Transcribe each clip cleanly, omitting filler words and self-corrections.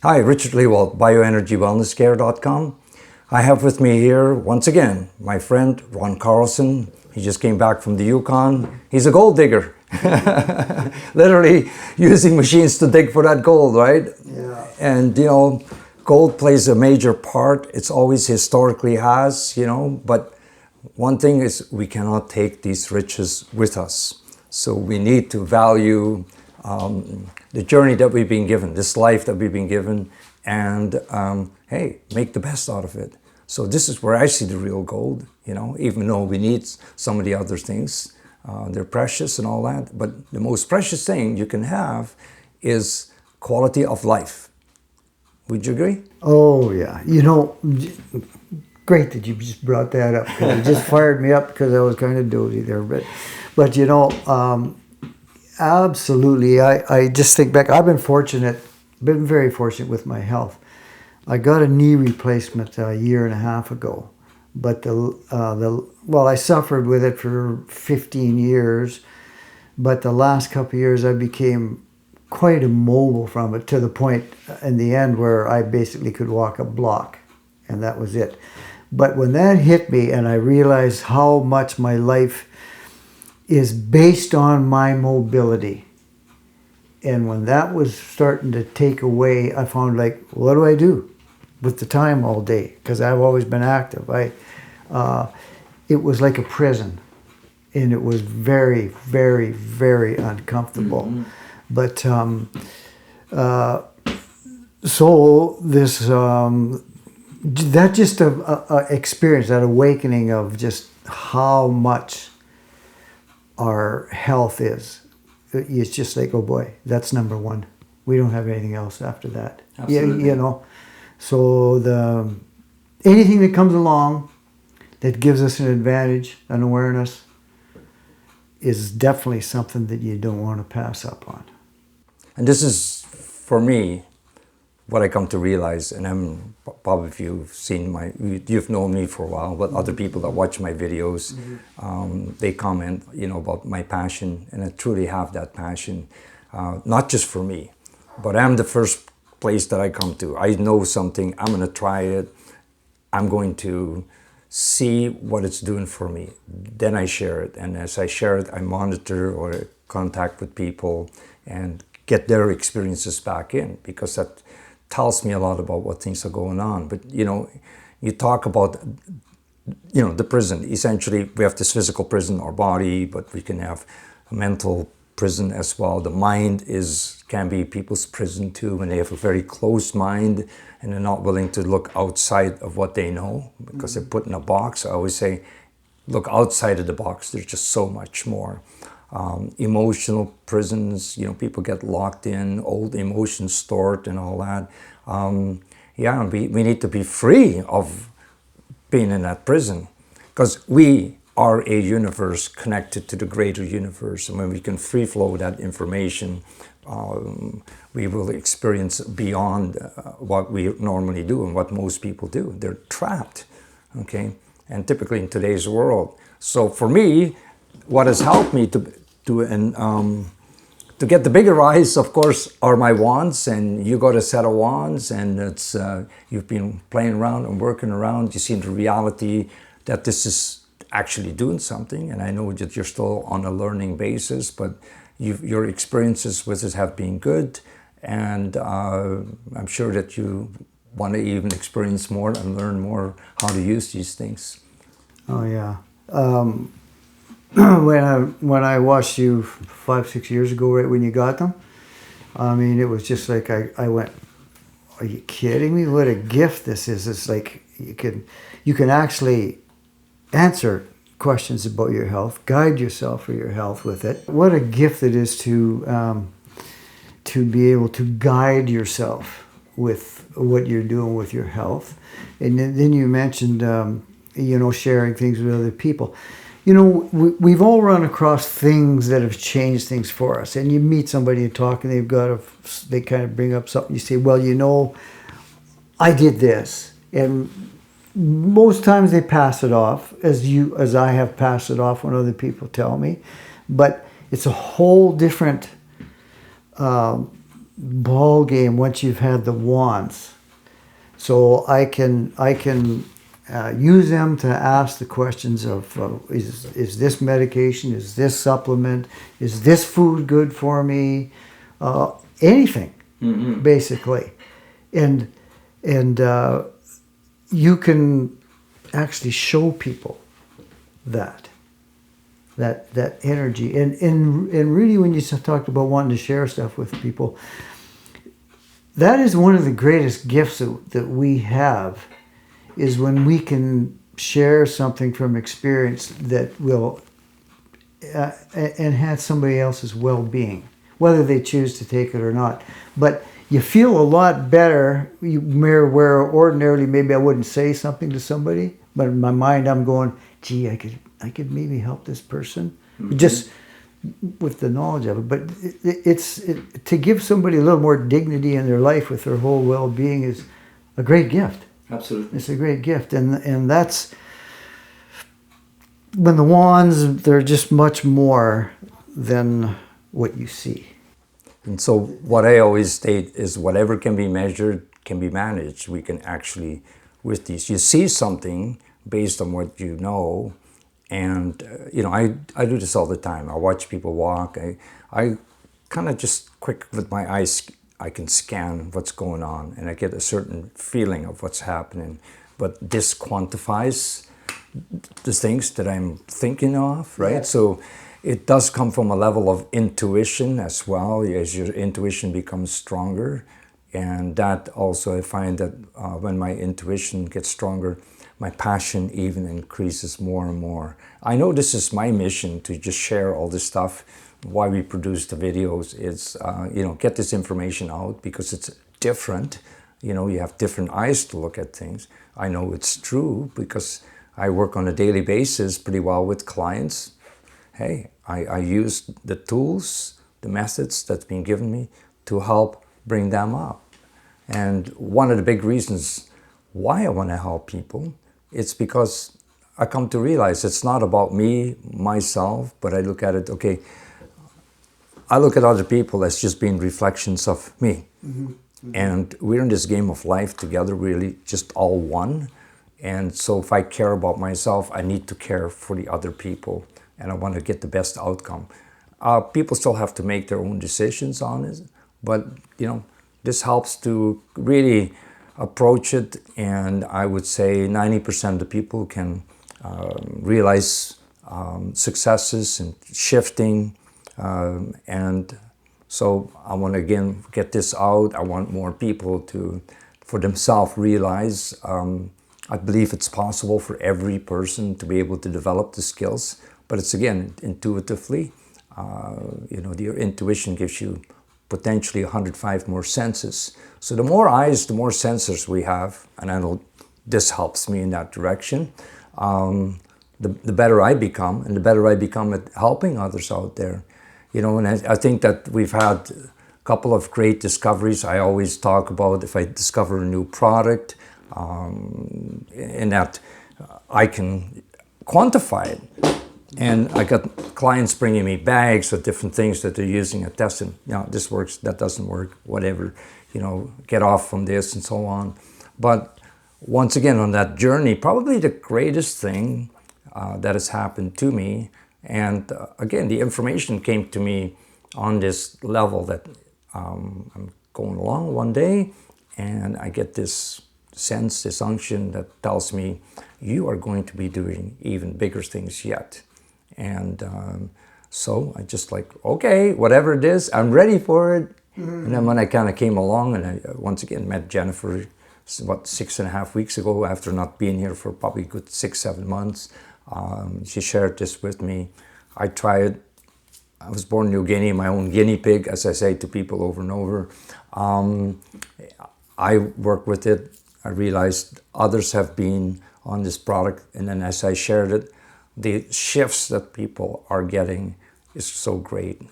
Hi, Richard Lehwald, BioEnergy Wellness Care.com. I have with me here, once again, my friend Ron Carlson. He just came back from the Yukon. He's a gold digger. Literally using machines to dig for that gold, right? Yeah. And, gold plays a major part. It's always historically has, but one thing is we cannot take these riches with us. So we need to value the journey that we've been given, this life that we've been given, and hey, make the best out of it. So this is where I see the real gold, even though we need some of the other things. They're precious and all that, but the most precious thing you can have is quality of life. Would you agree? Oh, yeah. Great that you just brought that up, because it just fired me up because I was kind of dozy there. But absolutely. I just think back. I've been very fortunate with my health. I got a knee replacement a year and a half ago, but I suffered with it for 15 years, but the last couple of years I became quite immobile from it, to the point in the end where I basically could walk a block, and that was it. But when that hit me and I realized how much my life is based on my mobility, and when that was starting to take away, I found, what do I do with the time all day? Because I've always been active. It was like a prison, and it was very, very, very uncomfortable. Mm-hmm. But so this that just a experience, that awakening of just how much our health is. It's just like, oh boy, that's number one. We don't have anything else after that. Absolutely. So anything that comes along that gives us an advantage, an awareness, is definitely something that you don't want to pass up on. And this is, for me, what I come to realize, and probably if you've known me for a while, but other people that watch my videos, they comment, about my passion, and I truly have that passion, not just for me, but I'm the first place that I come to. I know something, I'm going to try it, I'm going to see what it's doing for me. Then I share it, and as I share it, I monitor or contact with people and get their experiences back in, because that tells me a lot about what things are going on. But you talk about the prison. Essentially, we have this physical prison, our body, but we can have a mental prison as well. The mind can be people's prison too, when they have a very closed mind and they're not willing to look outside of what they know, because they're put in a box. I always say, look outside of the box. There's just so much more. Emotional prisons, people get locked in, old emotions stored and all that. We need to be free of being in that prison, because we are a universe connected to the greater universe. And when we can free flow that information, we will experience beyond what we normally do and what most people do. They're trapped, okay? And typically in today's world. So for me, what has helped me to get the bigger eyes, of course, are my wands. And you got a set of wands, and it's you've been playing around and working around. You see the reality that this is actually doing something. And I know that you're still on a learning basis, but your experiences with it have been good. And I'm sure that you want to even experience more and learn more how to use these things. Oh, yeah. When I watched you 5-6 years ago, right when you got them, it was just like I went, are you kidding me? What a gift this is. It's like you can actually answer questions about your health, guide yourself for your health with it. What a gift it is to be able to guide yourself with what you're doing with your health. And then you mentioned, sharing things with other people. We've all run across things that have changed things for us. And you meet somebody and talk, and they kind of bring up something. You say, well, I did this. And most times they pass it off, as I have passed it off when other people tell me. But it's a whole different ball game once you've had the wands. So I can use them to ask the questions of is this medication, is this supplement, is this food good for me, anything, basically, and you can actually show people that energy, and really when you talked about wanting to share stuff with people, that is one of the greatest gifts that we have, is when we can share something from experience that will enhance somebody else's well-being, whether they choose to take it or not. But you feel a lot better where ordinarily maybe I wouldn't say something to somebody, but in my mind I'm going, gee, I could maybe help this person, just with the knowledge of it. But to give somebody a little more dignity in their life with their whole well-being is a great gift. Absolutely. It's a great gift. And that's when the wands, they're just much more than what you see. And so what I always state is whatever can be measured can be managed. We can actually, with these, you see something based on what you know. And, I do this all the time. I watch people walk. I kind of just quick with my eyes, I can scan what's going on and I get a certain feeling of what's happening. But this quantifies the things that I'm thinking of, right? Yeah. So it does come from a level of intuition as well, as your intuition becomes stronger. And that also, I find that when my intuition gets stronger, my passion even increases more and more. I know this is my mission, to just share all this stuff. Why we produce the videos is, get this information out, because it's different. You have different eyes to look at things. I know it's true because I work on a daily basis pretty well with clients. Hey, I use the tools, the methods that's been given me to help bring them up. And one of the big reasons why I want to help people, it's because I come to realize it's not about me, myself, but I look at it, okay, I look at other people as just being reflections of me. Mm-hmm. Mm-hmm. And we're in this game of life together, really just all one. And so if I care about myself, I need to care for the other people, and I want to get the best outcome. People still have to make their own decisions on it, but this helps to really approach it, and I would say 90% of the people can realize successes and shifting, and so I want to again get this out. I want more people to, for themselves, realize I believe it's possible for every person to be able to develop the skills, but it's again intuitively. Your intuition gives you potentially 105 more senses. So the more eyes, the more sensors we have, and I know this helps me in that direction, the better I become, and the better I become at helping others out there. And I think that we've had a couple of great discoveries. I always talk about if I discover a new product, in that I can quantify it. And I got clients bringing me bags of different things that they're using and testing. This works, that doesn't work, whatever, get off from this and so on. But once again, on that journey, probably the greatest thing that has happened to me, and again, the information came to me on this level that I'm going along one day and I get this sense, this unction that tells me, you are going to be doing even bigger things yet. And so I just okay, whatever it is, I'm ready for it. Mm-hmm. And then when I kind of came along and I once again met Jennifer, about 6.5 weeks ago, after not being here for probably a good 6-7 months, she shared this with me. I tried. I was born in New Guinea, my own guinea pig, as I say to people over and over. I work with it. I realized others have been on this product, and then as I shared it, the shifts that people are getting is so great.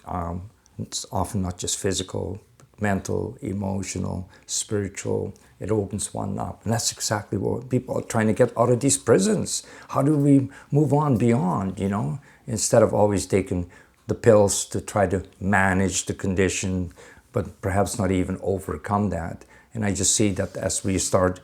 It's often not just physical, but mental, emotional, spiritual. It opens one up. And that's exactly what people are trying to get out of these prisons. How do we move on beyond, instead of always taking the pills to try to manage the condition, but perhaps not even overcome that. And I just see that as we start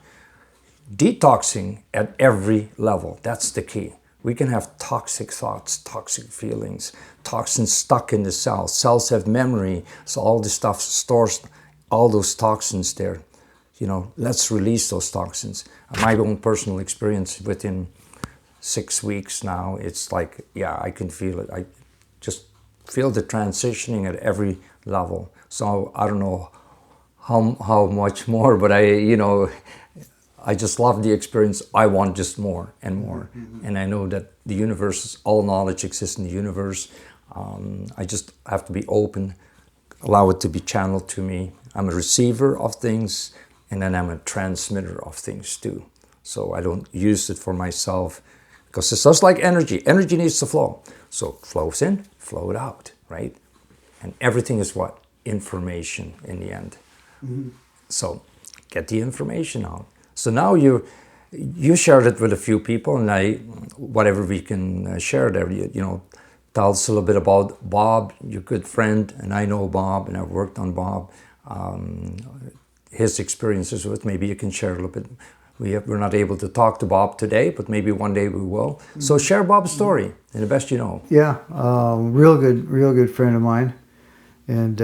detoxing at every level, that's the key. We can have toxic thoughts, toxic feelings, toxins stuck in the cells. Cells have memory, so all this stuff stores all those toxins there. Let's release those toxins. My own personal experience, within 6 weeks now, it's like, yeah, I can feel it. I just feel the transitioning at every level. So I don't know how much more, but I just love the experience. I want just more and more. And I know that the universe, all knowledge exists in the universe. I just have to be open, allow it to be channeled to me. I'm a receiver of things, and then I'm a transmitter of things too. So I don't use it for myself, because it's just like energy. Energy needs to flow. So it flows in, flow it out, right? And everything is what? Information in the end. So get the information out. So now you shared it with a few people, and whatever we can share there, tell us a little bit about Bob, your good friend, and I know Bob, and I've worked on Bob, his experiences with. Maybe you can share a little bit. We're not able to talk to Bob today, but maybe one day we will. So share Bob's story in the best you know. Yeah, real good friend of mine, and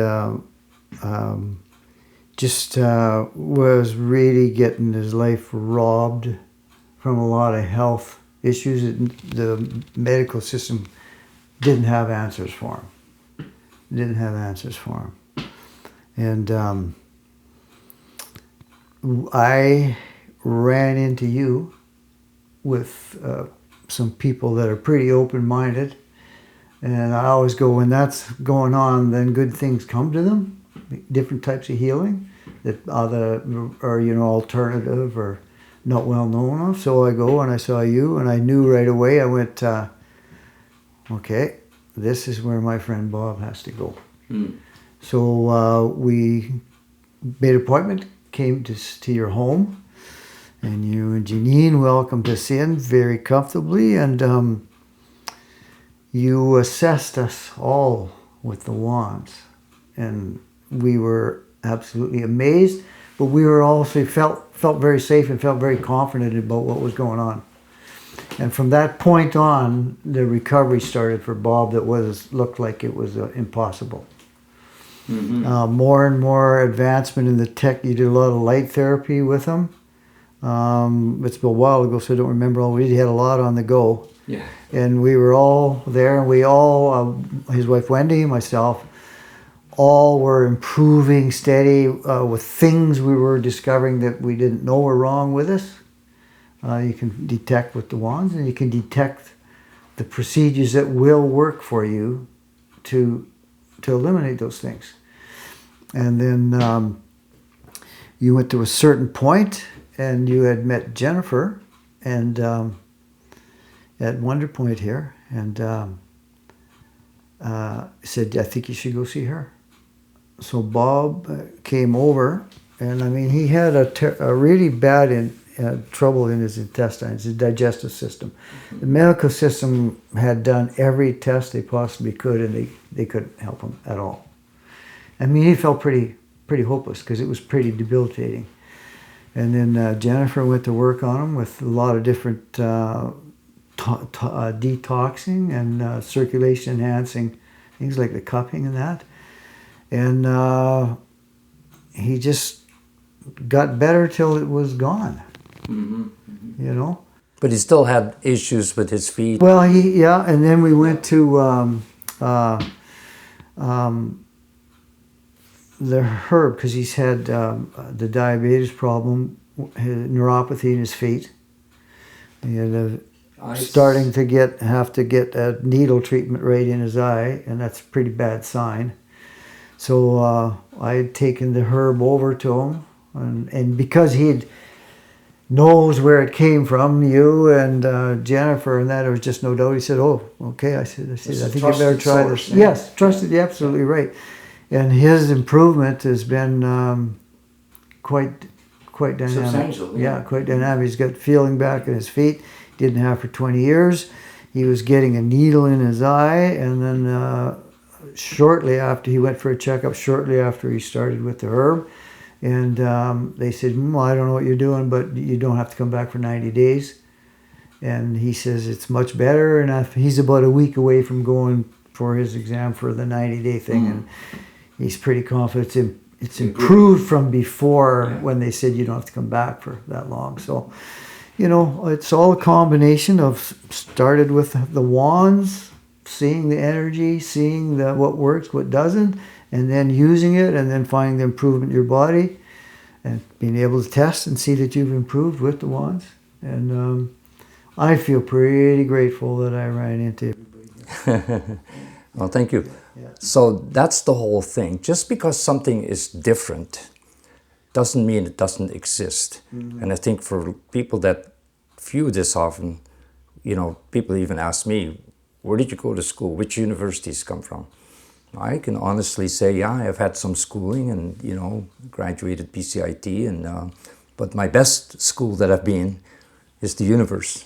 just was really getting his life robbed from a lot of health issues. The medical system didn't have answers for him. And I ran into you with some people that are pretty open-minded. And I always go, when that's going on, then good things come to them. Different types of healing that are alternative or not well known of. So I go and I saw you, and I knew right away. I went, okay, this is where my friend Bob has to go. So we made an appointment, came to your home, and you and Janine welcomed us in very comfortably, and you assessed us all with the wands, and we were absolutely amazed, but we were also felt very safe and felt very confident about what was going on. And from that point on, the recovery started for Bob that looked like it was impossible. More and more advancement in the tech. You did a lot of light therapy with him. It's been a while ago, so I don't remember all. He had a lot on the go. Yeah. And we were all there, and we all, his wife Wendy, myself, all were improving steady with things we were discovering that we didn't know were wrong with us. You can detect with the wands, and you can detect the procedures that will work for you to eliminate those things. And then you went to a certain point, and you had met Jennifer, and at Wonder Point here, and said, I think you should go see her. So Bob came over, and I mean, he had a really bad trouble in his intestines, his digestive system. The medical system had done every test they possibly could, and they couldn't help him at all. I mean, he felt pretty hopeless, because it was pretty debilitating. And then Jennifer went to work on him with a lot of different detoxing and circulation enhancing things like the cupping and that. And he just got better till it was gone. You know? But he still had issues with his feet. Well, and then we went to the herb, because he's had the diabetes problem, neuropathy in his feet. He had starting to have to get a needle treatment right in his eye, and that's a pretty bad sign. So I had taken the herb over to him, and because he knows where it came from, you and Jennifer, and that, there was just no doubt. He said, "Oh, okay." I said, I think you better try this. Yes, trusted. You're absolutely right. And his improvement has been quite dynamic. Substantial. Yeah, quite dynamic. He's got feeling back in his feet. Didn't have for 20 years. He was getting a needle in his eye, and then shortly after he went for a checkup, shortly after he started with the herb, and they said, well, I don't know what you're doing, but you don't have to come back for 90 days. And he says it's much better, and he's about a week away from going for his exam for the 90-day thing, and he's pretty confident it's improved from before when they said you don't have to come back for that long. So, you know, it's all a combination of started with the wands, seeing the energy, seeing what works, what doesn't, and then using it, and then finding the improvement in your body, and being able to test and see that you've improved with the wands. And I feel pretty grateful that I ran into everybody. Well, thank you. Yeah. So that's the whole thing. Just because something is different doesn't mean it doesn't exist. And I think for people that view this often, you know, people even ask me, where did you go to school? Which universities come from? I can honestly say, yeah, I've had some schooling and, you know, graduated PCIT, but my best school that I've been is the universe.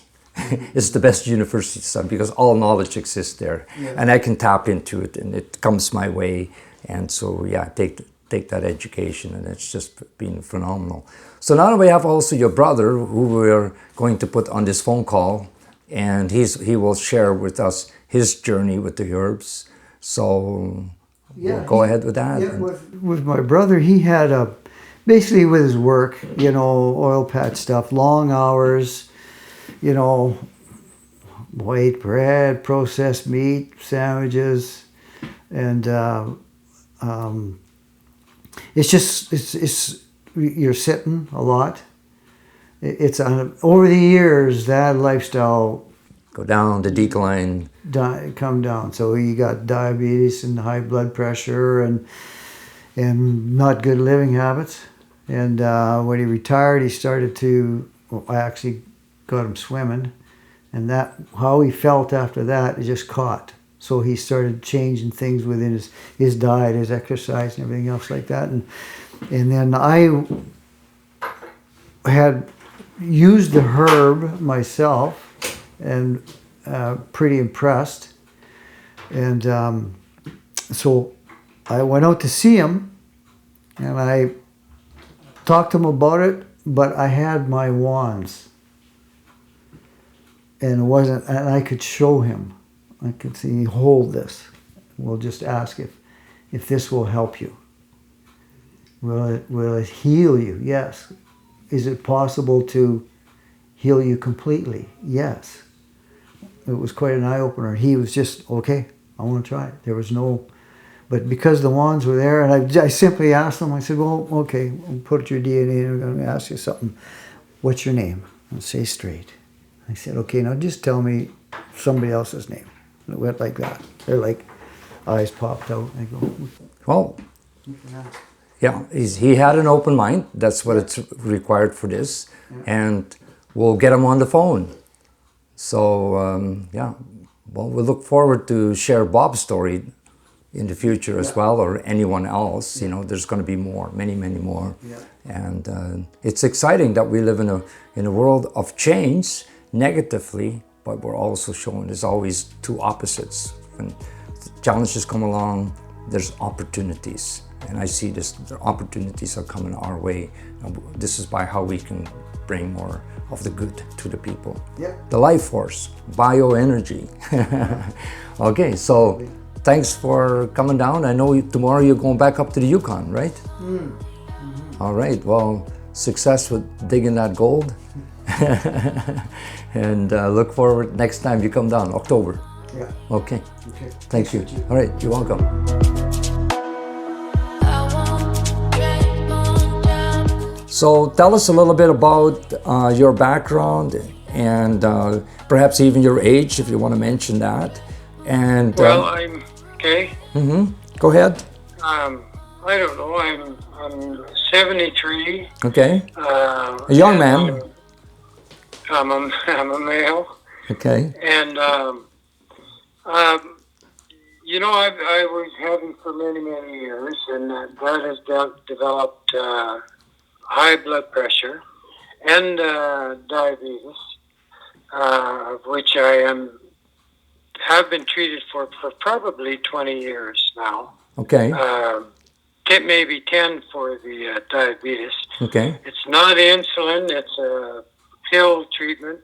It's the best university stuff because all knowledge exists there, and I can tap into it, and it comes my way. And so, yeah, take that education, and it's just been phenomenal. So now we have also your brother, who we're going to put on this phone call, and he will share with us his journey with the herbs. So we'll go ahead with that. Yeah, with my brother, he had basically with his work, you know, oil patch stuff, long hours. You know, white bread, processed meat, sandwiches, and it's you're sitting a lot. It's over the years that lifestyle go down the decline, come down. So he got diabetes and high blood pressure and not good living habits. And when he retired, he started to. Well, I actually got him swimming, and that how he felt after that, it just caught. So he started changing things within his diet, his exercise, and everything else like that. And then I had used the herb myself, and pretty impressed. And so I went out to see him, and I talked to him about it. But I had my wands, and I could show him. I could see, hold this. We'll just ask if this will help you. Will it heal you? Yes. Is it possible to heal you completely? Yes. It was quite an eye opener. He was just, okay, I want to try it. There was no. But because the wands were there, and I simply asked them, I said, well, okay, we'll put your DNA in. I'm going to ask you something. What's your name? I'll say straight. I said, okay, now just tell me somebody else's name. And it went like that. They're like, eyes popped out. I go, well, yeah, he had an open mind. That's what it's required for this. Yeah. And we'll get him on the phone. So, yeah, well, we look forward to share Bob's story in the future as well, or anyone else. You know, there's going to be more, many more. And it's exciting that we live in a world of change negatively, but we're also showing there's always two opposites. When challenges come along, there's opportunities, and I see this. The opportunities are coming our way. This is by how we can bring more of the good to the people. The life force, bioenergy. Okay, so thanks for coming down. I know tomorrow you're going back up to the Yukon, right? Mm-hmm. All right, well, success with digging that gold. And look forward next time you come down, October. Yeah. Okay. Thank you. All right, you're welcome. So tell us a little bit about your background and perhaps even your age, if you want to mention that. And well, I'm okay. Go ahead. I don't know. I'm 73. Okay. A young man. I'm a male. Okay. And you know, I was having for many years, and that has developed high blood pressure and diabetes, of which I am have been treated for probably 20 years now. Okay. Maybe 10 for the diabetes. Okay. It's not insulin, it's a pill treatment.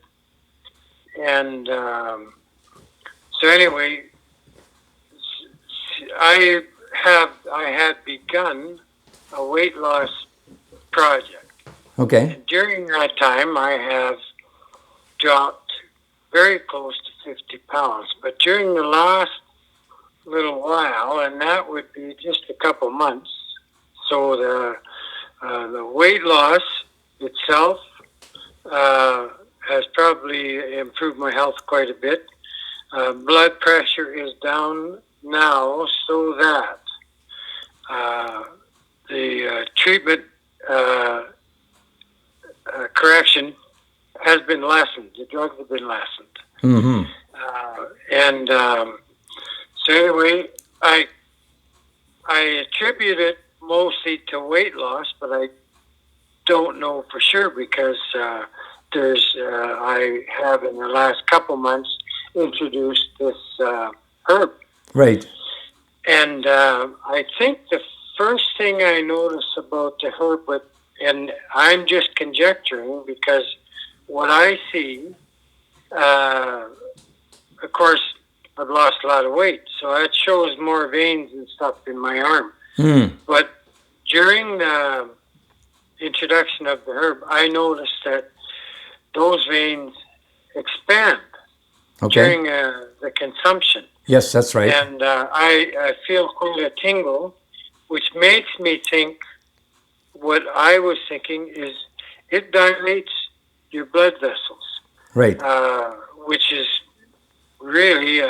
And so anyway, I had begun a weight loss project. Okay. And during that time, I have dropped very close to 50 pounds. But during the last little while, and that would be just a couple months, so the weight loss itself has probably improved my health quite a bit. Blood pressure is down now, so that the treatment correction has been lessened. The drugs have been lessened. Mm-hmm. So anyway, I attribute it mostly to weight loss, but I don't know for sure because I have in the last couple months introduced this herb. Right. And I think the first thing I noticed about the herb, and I'm just conjecturing because what I see, of course, I've lost a lot of weight, so that shows more veins and stuff in my arm. Mm. But during the introduction of the herb, I noticed that those veins expand during the consumption. Yes, that's right. And I feel quite a tingle, which makes me think what I was thinking is it dilates your blood vessels. Right. Which is really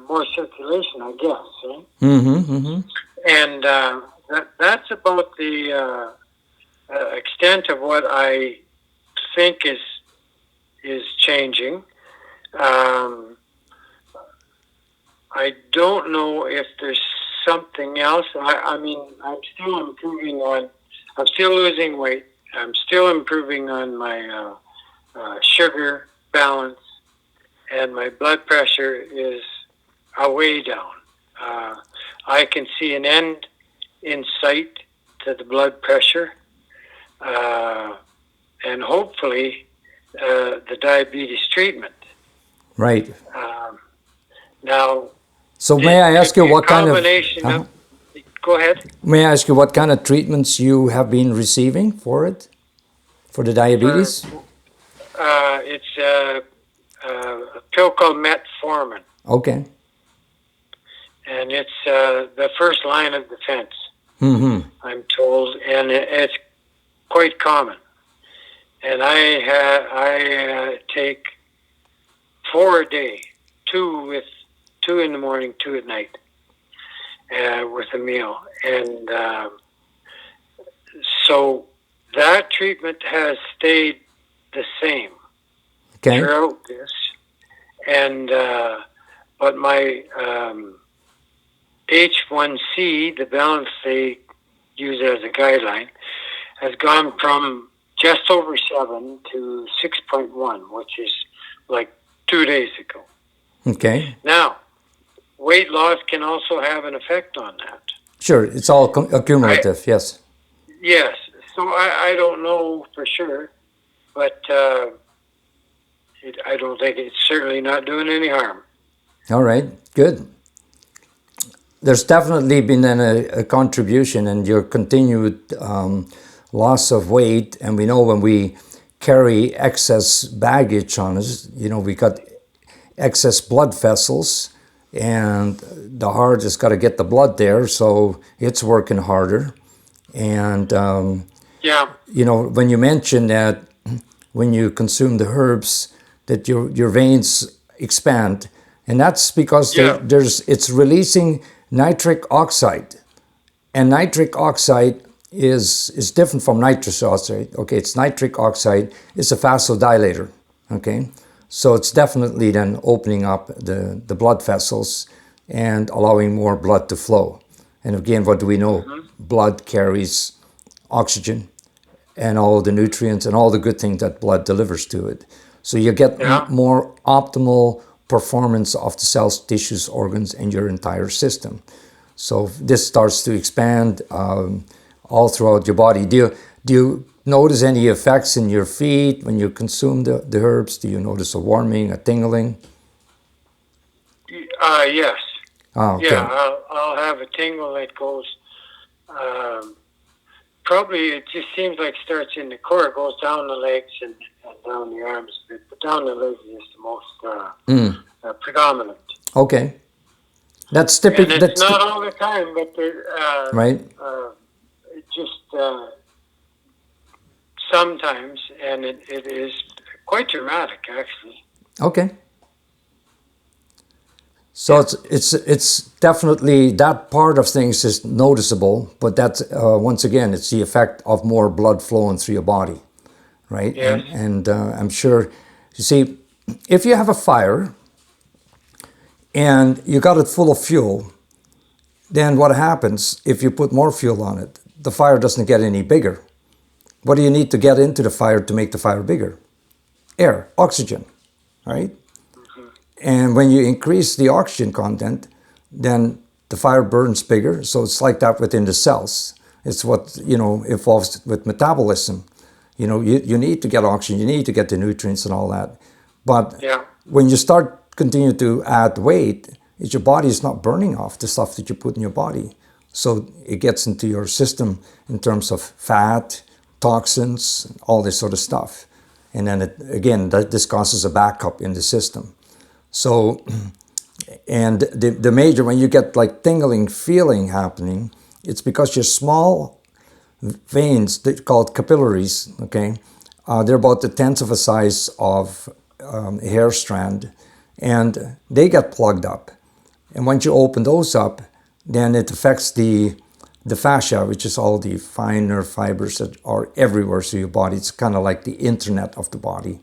more circulation, I guess. Right? Mm-hmm. Mm-hmm. And that's about the extent of what I think is changing. I don't know if there's something else. I mean, I'm still improving on. I'm still losing weight. I'm still improving on my sugar balance, and my blood pressure is way down. I can see an end in sight to the blood pressure, and hopefully the diabetes treatment. Right. Now, so may I ask you what kind of? Go ahead. May I ask you what kind of treatments you have been receiving for it, for the diabetes? It's a pill called metformin. Okay. And it's the first line of defense, Mm-hmm. I'm told, and it's quite common. And I take 4 a day, two in the morning, 2 at night, with a meal. And so that treatment has stayed the same throughout this. And but my H1C, the balance they use as a guideline, has gone from just over 7 to 6.1, which is like 2 days ago. Okay. Now, weight loss can also have an effect on that. Sure, it's all accumulative, yes. Yes, so I don't know for sure, but I don't think it's certainly not doing any harm. All right, good. There's definitely been a contribution in your continued loss of weight, and we know when we carry excess baggage on us, we got excess blood vessels, and the heart has got to get the blood there, so it's working harder. And when you mentioned that when you consume the herbs, that your veins expand, and that's because it's releasing nitric oxide, and nitric oxide is different from nitrous oxide. Okay, it's nitric oxide. It's a vasodilator. Okay, so it's definitely then opening up the blood vessels and allowing more blood to flow. And again, what do we know? Mm-hmm. Blood carries oxygen and all the nutrients and all the good things that blood delivers to it. So you get more optimal performance of the cells, tissues, organs, and your entire system. So this starts to expand all throughout your body. Do you notice any effects in your feet when you consume the herbs? Do you notice a warming, a tingling? Yes. Oh, okay. Yeah, I'll have a tingle that goes. Probably it just seems like starts in the core, goes down the legs and down the arms, but down the legs is the most predominant. Okay, that's typical. And it's not all the time, but right. It just sometimes, and it is quite dramatic, actually. Okay. So it's definitely that part of things is noticeable, but that's once again it's the effect of more blood flowing through your body, right? Yes. And I'm sure, you see, if you have a fire and you got it full of fuel, then what happens if you put more fuel on it? The fire doesn't get any bigger. What do you need to get into the fire to make the fire bigger? Air, oxygen, right? And when you increase the oxygen content, then the fire burns bigger. So it's like that within the cells. It's what, evolves with metabolism. You need to get oxygen, you need to get the nutrients and all that. But when you start continue to add weight, your body is not burning off the stuff that you put in your body. So it gets into your system in terms of fat, toxins, all this sort of stuff. And then this causes a backup in the system. So, and the major, when you get like tingling feeling happening, it's because your small veins, they're called capillaries, okay? They're about the tenth of a size of a hair strand, and they get plugged up. And once you open those up, then it affects the fascia, which is all the fine nerve fibers that are everywhere through your body. It's kind of like the internet of the body.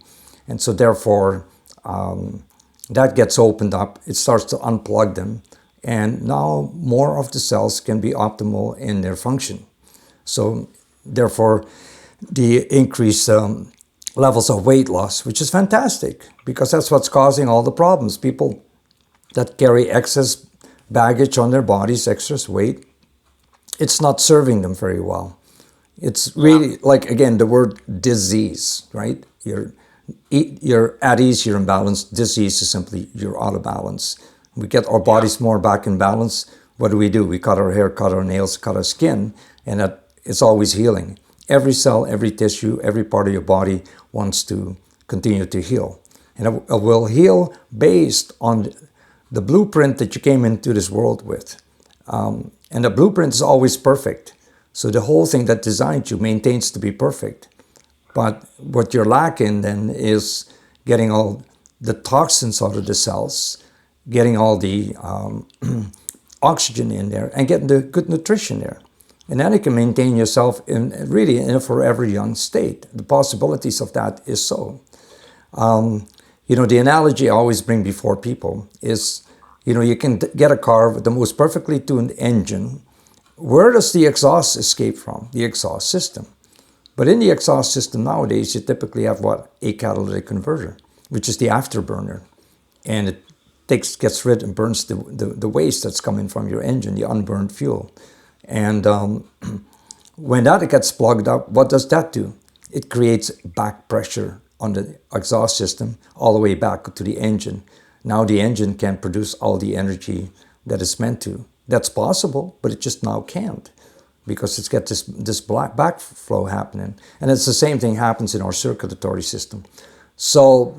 And so therefore, that gets opened up, it starts to unplug them, and now more of the cells can be optimal in their function. So therefore, the increased levels of weight loss, which is fantastic, because that's what's causing all the problems. People that carry excess baggage on their bodies, excess weight, it's not serving them very well. It's really like, again, the word disease, right? You're at ease, you're in balance. Disease is simply you're out of balance. We get our bodies more back in balance. What do? We cut our hair, cut our nails, cut our skin, and it's always healing. Every cell, every tissue, every part of your body wants to continue to heal. And it will heal based on the blueprint that you came into this world with. And the blueprint is always perfect. So the whole thing that designed you maintains to be perfect. But what you're lacking then is getting all the toxins out of the cells, getting all the oxygen in there, and getting the good nutrition there. And then you can maintain yourself in a forever young state. The possibilities of that is so. The analogy I always bring before people is, you can get a car with the most perfectly tuned engine. Where does the exhaust escape from? The exhaust system. But in the exhaust system nowadays, you typically have a catalytic converter, which is the afterburner. And it gets rid and burns the waste that's coming from your engine, the unburned fuel. And when that gets plugged up, what does that do? It creates back pressure on the exhaust system all the way back to the engine. Now the engine can produce all the energy that it's meant to. That's possible, but it just now can't, because it's got this black backflow happening. And it's the same thing happens in our circulatory system. So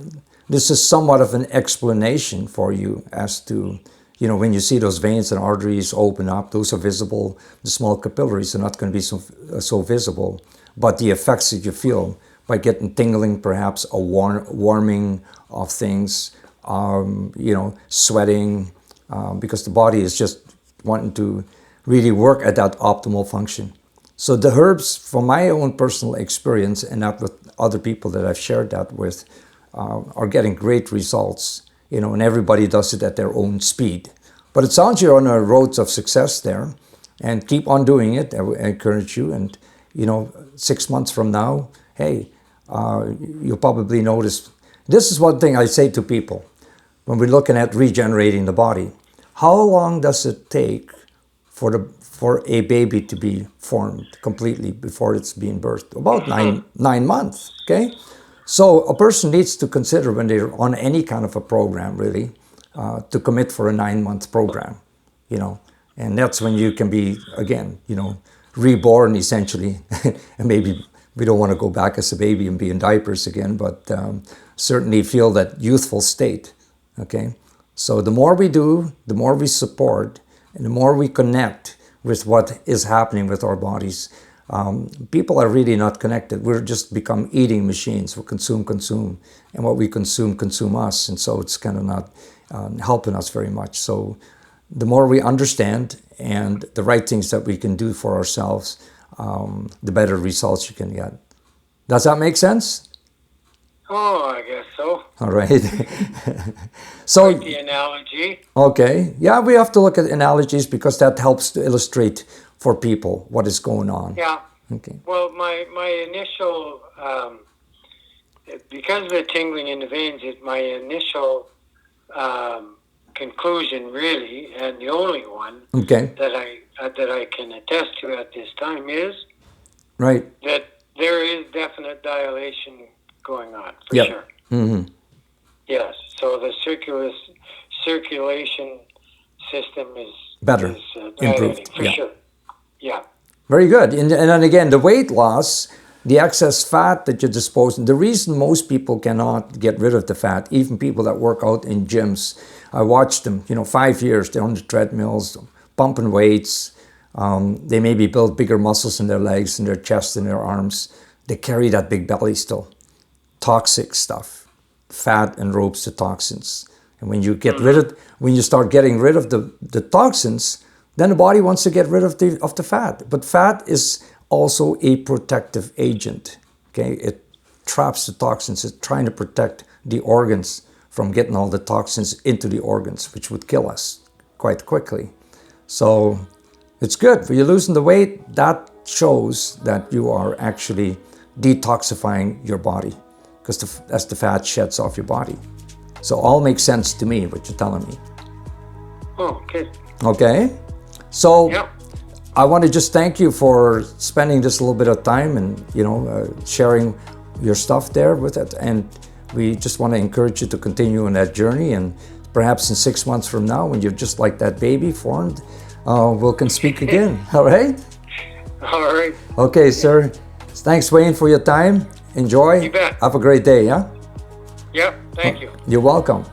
this is somewhat of an explanation for you as to, when you see those veins and arteries open up, those are visible. The small capillaries are not going to be so visible. But the effects that you feel by getting tingling, perhaps a warming of things, sweating, because the body is just wanting to really work at that optimal function. So the herbs, from my own personal experience, and not with other people that I've shared that with, are getting great results, and everybody does it at their own speed. But it sounds you're on a road of success there, and keep on doing it. I encourage you. And, 6 months from now, hey, you'll probably notice. This is one thing I say to people. when we're looking at regenerating the body, how long does it take for a baby to be formed completely before it's being birthed? About nine months, okay? So a person needs to consider when they're on any kind of a program, really, to commit for a 9-month program, you know, and that's when you can be, again, you know, reborn essentially. And maybe we don't want to go back as a baby and be in diapers again, but certainly feel that youthful state, okay? So the more we do, the more we support, and the more we connect with what is happening with our bodies. People are really not connected. We're just become eating machines. We consume, and what we consume us. And so it's kind of not helping us very much. So the more we understand and the right things that we can do for ourselves, the better results you can get. Does that make sense? Oh, I guess so. All right. So Like the analogy. okay, yeah, we have to look at analogies because that helps to illustrate for people what is going on. Yeah. Okay. Well, my initial, because of the tingling in the veins, my initial conclusion, really, and the only one Okay. that I can attest to at this time is Right. that there is definite dilation going on, for Yep. sure. Mm-hmm. Yes. So the circulation system is Better. is, Improved. dilating, for Yeah. sure. Yeah. Very good. And then again, the weight loss, the excess fat that you're disposing, the reason most people cannot get rid of the fat, even people that work out in gyms, I watched them, 5 years, they're on the treadmills, pumping weights. They maybe build bigger muscles in their legs, in their chest, in their arms. They carry that big belly still. Toxic stuff, fat and ropes to toxins. And when you when you start getting rid of the toxins, then the body wants to get rid of the fat. But fat is also a protective agent. Okay, it traps the toxins. It's trying to protect the organs from getting all the toxins into the organs, which would kill us quite quickly. So it's good for you losing the weight. That shows that you are actually detoxifying your body, because as the fat sheds off your body. So all makes sense to me, what you're telling me. Oh, okay. Okay? So Yep. I want to just thank you for spending just a little bit of time and, sharing your stuff there with it. And we just want to encourage you to continue on that journey. And perhaps in 6 months from now, when you're just like that baby formed, we can speak again. All right? All right. Okay, sir. Thanks, Wayne, for your time. Enjoy. You bet. Have a great day, yeah? Yep. Thank you. You're welcome.